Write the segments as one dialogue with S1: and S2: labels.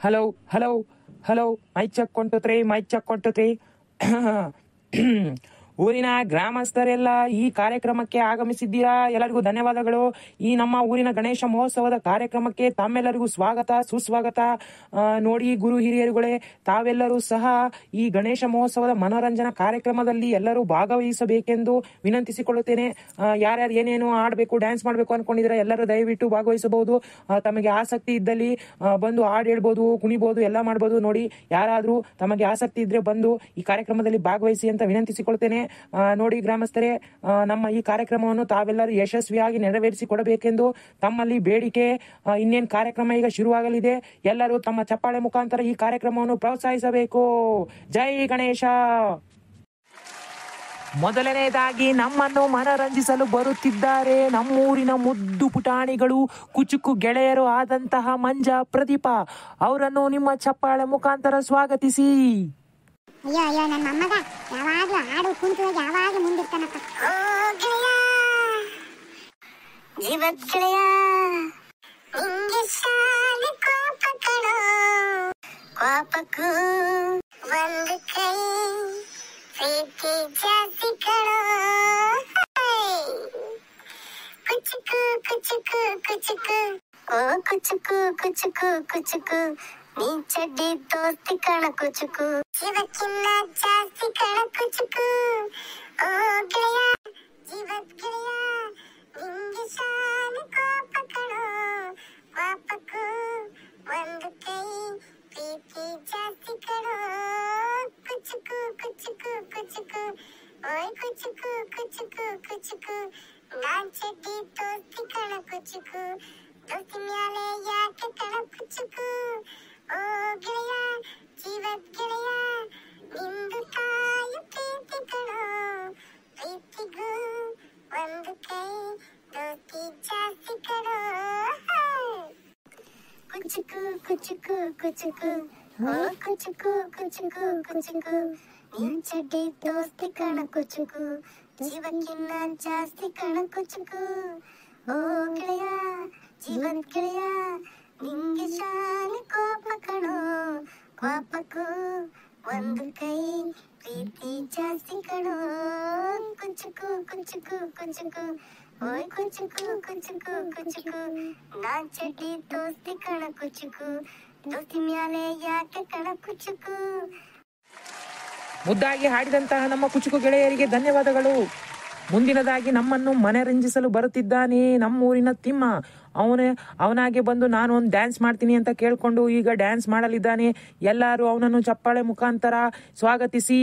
S1: Hello hello hello mike check 1 2 3 mike check 1 2 3 ಊರಿನ ಗ್ರಾಮಸ್ಥರೆಲ್ಲ ಈ ಕಾರ್ಯಕ್ರಮಕ್ಕೆ ಆಗಮಿಸಿದ್ದೀರಾ. ಎಲ್ಲರಿಗೂ ಧನ್ಯವಾದಗಳು. ಈ ನಮ್ಮ ಊರಿನ ಗಣೇಶ ಮಹೋತ್ಸವದ ಕಾರ್ಯಕ್ರಮಕ್ಕೆ ತಮ್ಮೆಲ್ಲರಿಗೂ ಸ್ವಾಗತ ಸುಸ್ವಾಗತ. ನೋಡಿ ಗುರು ಹಿರಿಯರುಗಳೇ, ತಾವೆಲ್ಲರೂ ಸಹ ಈ ಗಣೇಶ ಮಹೋತ್ಸವದ ಮನೋರಂಜನಾ ಕಾರ್ಯಕ್ರಮದಲ್ಲಿ ಎಲ್ಲರೂ ಭಾಗವಹಿಸಬೇಕೆಂದು ವಿನಂತಿಸಿಕೊಳ್ಳುತ್ತೇನೆ. ಯಾರ್ಯಾರು ಏನೇನು ಆಡಬೇಕು, ಡ್ಯಾನ್ಸ್ ಮಾಡಬೇಕು ಅನ್ಕೊಂಡಿದ್ರೆ ಎಲ್ಲರೂ ದಯವಿಟ್ಟು ಭಾಗವಹಿಸಬಹುದು. ತಮಗೆ ಆಸಕ್ತಿ ಇದ್ದಲ್ಲಿ ಬಂದು ಹಾಡು ಹೇಳ್ಬೋದು, ಕುಣಿಬಹುದು, ಎಲ್ಲ ಮಾಡ್ಬೋದು. ನೋಡಿ, ಯಾರಾದರೂ ತಮಗೆ ಆಸಕ್ತಿ ಇದ್ರೆ ಬಂದು ಈ ಕಾರ್ಯಕ್ರಮದಲ್ಲಿ ಭಾಗವಹಿಸಿ ಅಂತ ವಿನಂತಿಸಿಕೊಳ್ತೇನೆ. ನೋಡಿ ಗ್ರಾಮಸ್ಥರೇ, ನಮ್ಮ ಈ ಕಾರ್ಯಕ್ರಮವನ್ನು ತಾವೆಲ್ಲರೂ ಯಶಸ್ವಿಯಾಗಿ ನೆರವೇರಿಸಿಕೊಡಬೇಕೆಂದು ತಮ್ಮಲ್ಲಿ ಬೇಡಿಕೆ. ಇನ್ನೇನು ಕಾರ್ಯಕ್ರಮ ಈಗ ಶುರುವಾಗಲಿದೆ. ಎಲ್ಲರೂ ತಮ್ಮ ಚಪ್ಪಾಳೆ ಮುಖಾಂತರ ಈ ಕಾರ್ಯಕ್ರಮವನ್ನು ಪ್ರೋತ್ಸಾಹಿಸಬೇಕು. ಜೈ ಗಣೇಶ. ಮೊದಲನೇದಾಗಿ ನಮ್ಮನ್ನು ಮನರಂಜಿಸಲು ಬರುತ್ತಿದ್ದಾರೆ ನಮ್ಮೂರಿನ ಮುದ್ದು ಪುಟಾಣಿಗಳು, ಕುಚುಕು ಗೆಳೆಯರು ಆದಂತಹ ಮಂಜಾ, ಪ್ರದೀಪ ಅವರನ್ನು ನಿಮ್ಮ ಚಪ್ಪಾಳೆ ಮುಖಾಂತರ ಸ್ವಾಗತಿಸಿ.
S2: ಅಯ್ಯೋ ಅಯ್ಯೋ, ನನ್ನ ಮೊಮ್ಮಗ ಯಾವಾಗಲೂ ಹಾಡು ಕುಂತುವಾಗ ಯಾವಾಗ ಮುಂದಿರ್ತಾನಪ್ಪ. ಜೀವದ ಗೆಳೆಯ ನಿಂಗೆ ಶಾಲೆ ಕೋಪ ಕಣೋ, ಕೋಪಕ್ಕೂ ಒಂದು ಕೈ ಪ್ರೀತಿ ಜಾಸ್ತಿ ಕಣೋ. ಕುಚುಕು ಕುಚುಕು ಕುಚುಕು ಓ ಕುಚುಕು ಕುಚುಕು ಕುಚುಕು, ನೀ ಚಡ್ಡಿ ದೋಸ್ತಿ ಕಣ ಕುಚುಕು, ಜೀವಕ್ಕಿನ್ನ ಜಾಸ್ತಿ ಕಣ ಕುಚುಕು. ಓ ಗೆಳೆಯ ಜೀವದ ಗೆಳೆಯ ನಿಂಗೆ ಶಾಲೆ ಕೋಪ ಕಣೋ, ಕೋಪಕ್ಕೂ ಒಂದು ಕೈ ಪ್ರೀತಿ ಜಾಸ್ತಿ ಕಣೋ. ಕುಚುಕು ಕುಚುಕು ಕುಚುಕು ಓಯ್ ಕುಚುಕು ಕುಚುಕು ಕುಚುಕು, ನಾನ್ ಚಡ್ಡಿ ದೋಸ್ತಿ ಕಣ ಕುಚುಕು, ದೋಸ್ತಿ ಮ್ಯಾಲೆ ಯಾಕೆ ಕಣ ಕುಚುಕು. ಓ ಗೆಳೆಯ ಜೀವದ ಗೆಳೆಯ ನಿಂದು ತಾಯಿ ಪ್ರೀತಿ ಕಣೋ, ಪ್ರೀತಿಗೂ ಒಂದು ಕೈ ದೋಸ್ತಿ ಜಾಸ್ತಿ ಕಣೋ. ಕುಚುಕು ಕುಚುಕು ಕುಚುಕು ಓ ಕುಚುಕು ಕುಚುಕು ಕುಚುಕು, ನಿನ್ ಚಡ್ಡಿ ದೋಸ್ತಿ ಕಣ ಕುಚುಕು, ಜೀವಕ್ಕಿನ್ನ ಜಾಸ್ತಿ ಕಣ ಕುಚುಕು. ಓ ಗೆಳೆಯ ಜೀವದ ಗೆಳೆಯ ನಿಂಗೆ ಶಾಲೆ ಕೋಪ ಕಣೋ, ಕೋಪಕ್ಕೂ ಒಂದು ಕೈ ಪ್ರೀತಿ ಜಾಸ್ತಿ ಕಣೋ. ಕುಚುಕು ಕುಚುಕು ಕುಚುಕು ಓಯ್ ಕುಚುಕು ಕುಚುಕು ಕುಚುಕು, ನಾನ್ ಚಡ್ಡಿ ದೋಸ್ತಿ ಕಣ ಕುಚುಕು, ದೋಸ್ತಿ ಮ್ಯಾಲೆ ಯಾಕೆ ಕಣ ಕುಚುಕು.
S1: ಮುದ್ದಾಗಿ ಹಾಡಿದಂತಹ ನಮ್ಮ ಕುಚುಕು ಗೆಳೆಯರಿಗೆ ಧನ್ಯವಾದಗಳು. ಮುಂದಿನದಾಗಿ ನಮ್ಮನ್ನು ಮನರಂಜಿಸಲು ಬರುತ್ತಿದ್ದಾನೆ ನಮ್ಮೂರಿನ ತಿಮ್ಮ. ಅವನಾಗೆ ಬಂದು ನಾನು ಒಂದು ಡ್ಯಾನ್ಸ್ ಮಾಡ್ತೀನಿ ಅಂತ ಕೇಳ್ಕೊಂಡು ಈಗ ಡ್ಯಾನ್ಸ್ ಮಾಡಲಿದ್ದಾನೆ. ಎಲ್ಲರೂ ಅವನನ್ನು ಚಪ್ಪಾಳೆ ಮುಖಾಂತರ ಸ್ವಾಗತಿಸಿ.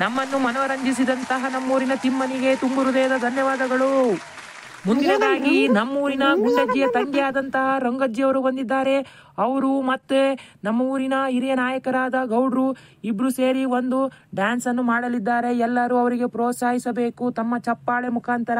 S1: ನಮ್ಮನ್ನು ಮನೋರಂಜಿಸಿದಂತಹ ನಮ್ಮೂರಿನ ತಿಮ್ಮನಿಗೆ ತುಂಬು ಹೃದಯದ ಧನ್ಯವಾದಗಳು. ಮುಂದಿನದಾಗಿ ನಮ್ಮೂರಿನ ಗುಂಡಜ್ಜಿಯ ತಂಗಿಯಾದಂತಹ ರಂಗಜ್ಜಿಯವರು ಬಂದಿದ್ದಾರೆ. ಅವರು ಮತ್ತೆ ನಮ್ಮ ಊರಿನ ಹಿರಿಯ ನಾಯಕರಾದ ಗೌಡ್ರು ಇಬ್ರು ಸೇರಿ ಒಂದು ಡ್ಯಾನ್ಸ್ ಅನ್ನು ಮಾಡಲಿದ್ದಾರೆ. ಎಲ್ಲರೂ ಅವರಿಗೆ ಪ್ರೋತ್ಸಾಹಿಸಬೇಕು ತಮ್ಮ ಚಪ್ಪಾಳೆ ಮುಖಾಂತರ.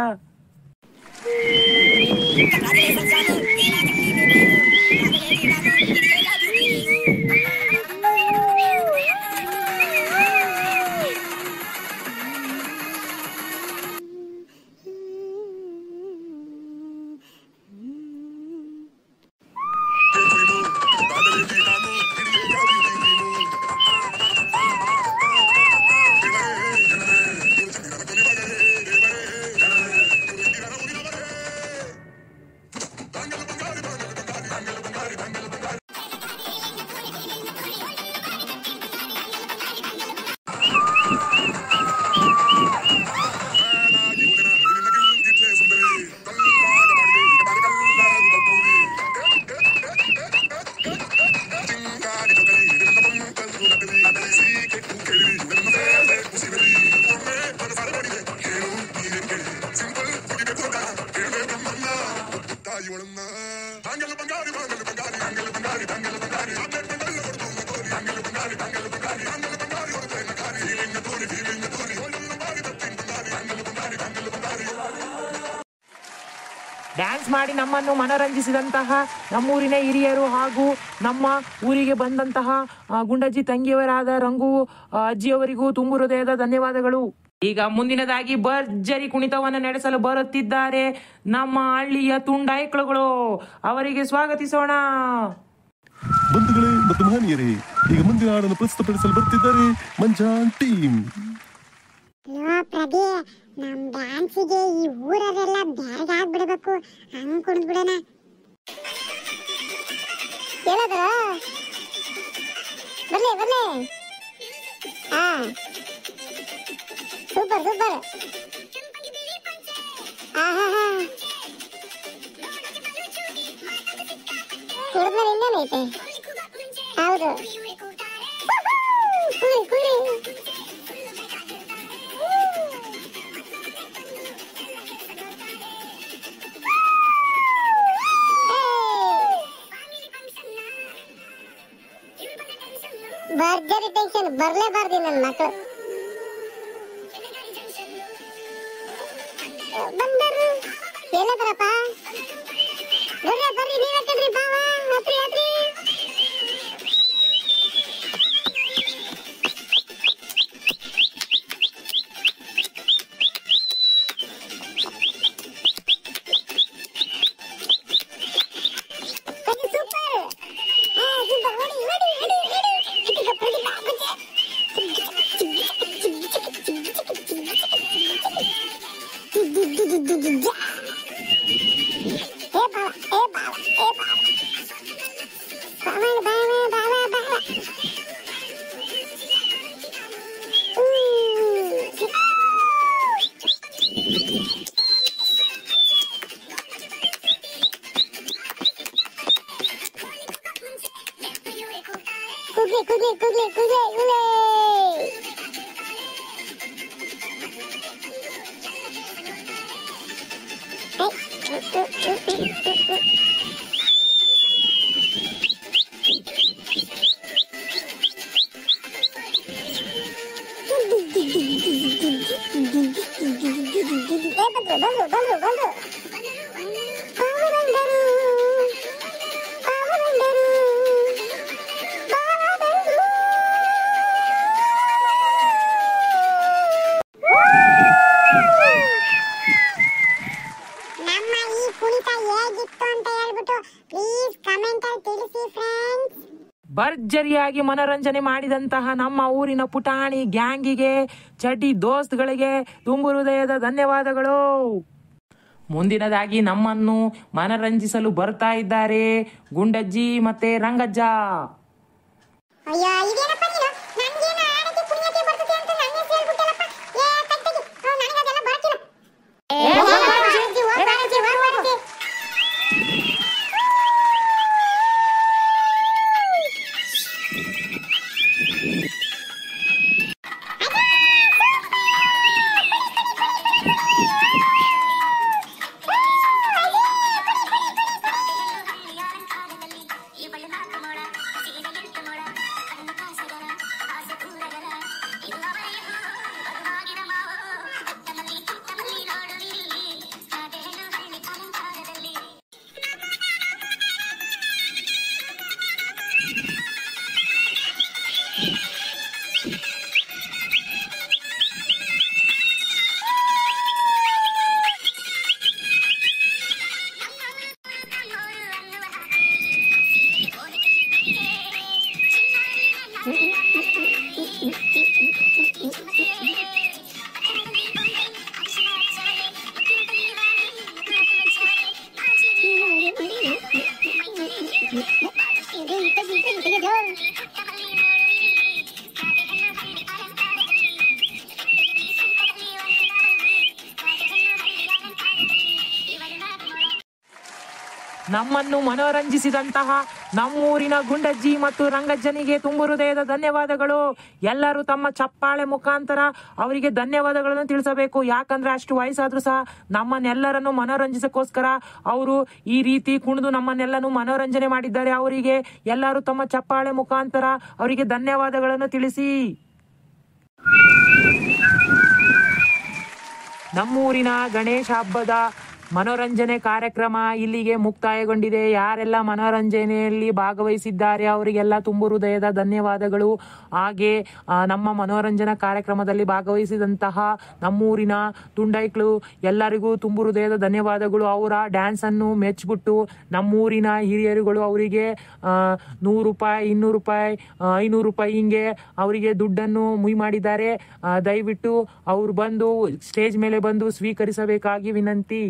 S1: ಮಾಡಿ ನಮ್ಮನ್ನು ಮನರಂಜಿಸಿದಂತಹ ನಮ್ಮೂರಿನ ಹಿರಿಯರು ಹಾಗೂ ನಮ್ಮ ಊರಿಗೆ ಬಂದಂತಹ ಗುಂಡಜ್ಜಿ ತಂಗಿಯವರಾದ ರಂಗು ಅಜ್ಜಿಯವರಿಗೂ ತುಂಬು ಹೃದಯದ ಧನ್ಯವಾದಗಳು. ಈಗ ಮುಂದಿನದಾಗಿ ಭರ್ಜರಿ ಕುಣಿತವನ್ನು ನಡೆಸಲು ಬರುತ್ತಿದ್ದಾರೆ ನಮ್ಮ ಹಳ್ಳಿಯ ತುಂಡೈಕ್ಳುಗಳು. ಅವರಿಗೆ ಸ್ವಾಗತಿಸೋಣ.
S3: ಬಂಧುಗಳೇ ಮತ್ತು ಮಹನೀಯರೇ, ಈಗ ಮುಂದಿನ ಹಾಡನ್ನು ಪ್ರಸ್ತುತಪಡಿಸಲು ಬರ್ತಿದ್ದಾರೆ ಮಂಜಾನ್ ಟೀಮ್.
S2: ಪ್ರಭೆ, ನಮ್ ಡ್ಯಾನ್ಸಿಗೆ ಈ ಊರರೆಲ್ಲ ಬ್ಯಾರ್ಗಾಗ್ಬಿಡ್ಬೇಕು, ಹಂಗ್ ಕುಡಿದ್ಬಿಡೋಣ. ಹೇಳದ್ರ ಬರ್ಲಿ ಬರ್ಲಿ. ಹಾ, ಸೂಪರ್ ಸೂಪರ್. ಆಹಾ, ಕುಡಿದ್ಮೇಲೆ ಇನ್ನೇನೈತೆ? ಹೌದು, ಕುಡಿ ಕುಡಿ. ಭರ್ಜರಿ ಟೆನ್ಷನ್ ಬರ್ಲೇಬಾರ್ದು ನನ್ನ ಮಕ್ಕಳು. ಬಂದರು ಎಲ್ಲದ್ರಪ್ಪ? ಬರ್ರಿ ಬರ್ರಿ, ನೀವತ್ತಲ್ರಿ ಬಾವ, ಹತ್ರಿ ಹತ್ರಿ.
S1: ಭರ್ಜರಿಯಾಗಿ ಮನರಂಜನೆ ಮಾಡಿದಂತಹ ನಮ್ಮ ಊರಿನ ಪುಟಾಣಿ ಗ್ಯಾಂಗಿಗೆ, ಚಡ್ಡಿ ದೋಸ್ತ್ಗಳಿಗೆ ತುಂಬು ಹೃದಯದ ಧನ್ಯವಾದಗಳು. ಮುಂದಿನದಾಗಿ ನಮ್ಮನ್ನು ಮನರಂಜಿಸಲು ಬರ್ತಾ ಇದ್ದಾರೆ ಗುಂಡಜ್ಜಿ ಮತ್ತೆ ರಂಗಜ್ಜ. ನಮ್ಮನ್ನು ಮನೋರಂಜಿಸಿದಂತಹ ನಮ್ಮೂರಿನ ಗುಂಡಜ್ಜಿ ಮತ್ತು ರಂಗಜ್ಜನಿಗೆ ತುಂಬು ಹೃದಯದ ಧನ್ಯವಾದಗಳು. ಎಲ್ಲರೂ ತಮ್ಮ ಚಪ್ಪಾಳೆ ಮುಖಾಂತರ ಅವರಿಗೆ ಧನ್ಯವಾದಗಳನ್ನು ತಿಳಿಸಬೇಕು. ಯಾಕಂದ್ರೆ ಅಷ್ಟು ವಯಸ್ಸಾದ್ರೂ ಸಹ ನಮ್ಮನ್ನೆಲ್ಲರನ್ನು ಮನೋರಂಜಿಸಕ್ಕೋಸ್ಕರ ಅವರು ಈ ರೀತಿ ಕುಣಿದು ನಮ್ಮನ್ನೆಲ್ಲರೂ ಮನೋರಂಜನೆ ಮಾಡಿದ್ದಾರೆ. ಅವರಿಗೆ ಎಲ್ಲರೂ ತಮ್ಮ ಚಪ್ಪಾಳೆ ಮುಖಾಂತರ ಅವರಿಗೆ ಧನ್ಯವಾದಗಳನ್ನು ತಿಳಿಸಿ. ನಮ್ಮೂರಿನ ಗಣೇಶ ಹಬ್ಬದ ಮನೋರಂಜನೆ ಕಾರ್ಯಕ್ರಮ ಇಲ್ಲಿಗೆ ಮುಕ್ತಾಯಗೊಂಡಿದೆ. ಯಾರೆಲ್ಲ ಮನೋರಂಜನೆಯಲ್ಲಿ ಭಾಗವಹಿಸಿದ್ದಾರೆ ಅವರಿಗೆಲ್ಲ ತುಂಬು ಹೃದಯದ ಧನ್ಯವಾದಗಳು. ಹಾಗೆ ನಮ್ಮ ಮನೋರಂಜನಾ ಕಾರ್ಯಕ್ರಮದಲ್ಲಿ ಭಾಗವಹಿಸಿದಂತಹ ನಮ್ಮೂರಿನ ತುಂಡೈಕ್ಳು ಎಲ್ಲರಿಗೂ ತುಂಬು ಹೃದಯದ ಧನ್ಯವಾದಗಳು. ಅವರ ಡ್ಯಾನ್ಸ್ ಅನ್ನು ಮೆಚ್ಚಿಬಿಟ್ಟು ನಮ್ಮೂರಿನ ಹಿರಿಯರುಗಳು ಅವರಿಗೆ 100 ರೂಪಾಯಿ, 200 ರೂಪಾಯಿ, 500 ರೂಪಾಯಿ ಹಿಂಗೆ ಅವರಿಗೆ ದುಡ್ಡನ್ನು ಮುಯಿ ಮಾಡಿದ್ದಾರೆ. ದಯವಿಟ್ಟು ಅವರು ಬಂದು ಸ್ಟೇಜ್ ಮೇಲೆ ಬಂದು ಸ್ವೀಕರಿಸಬೇಕಾಗಿ ವಿನಂತಿ.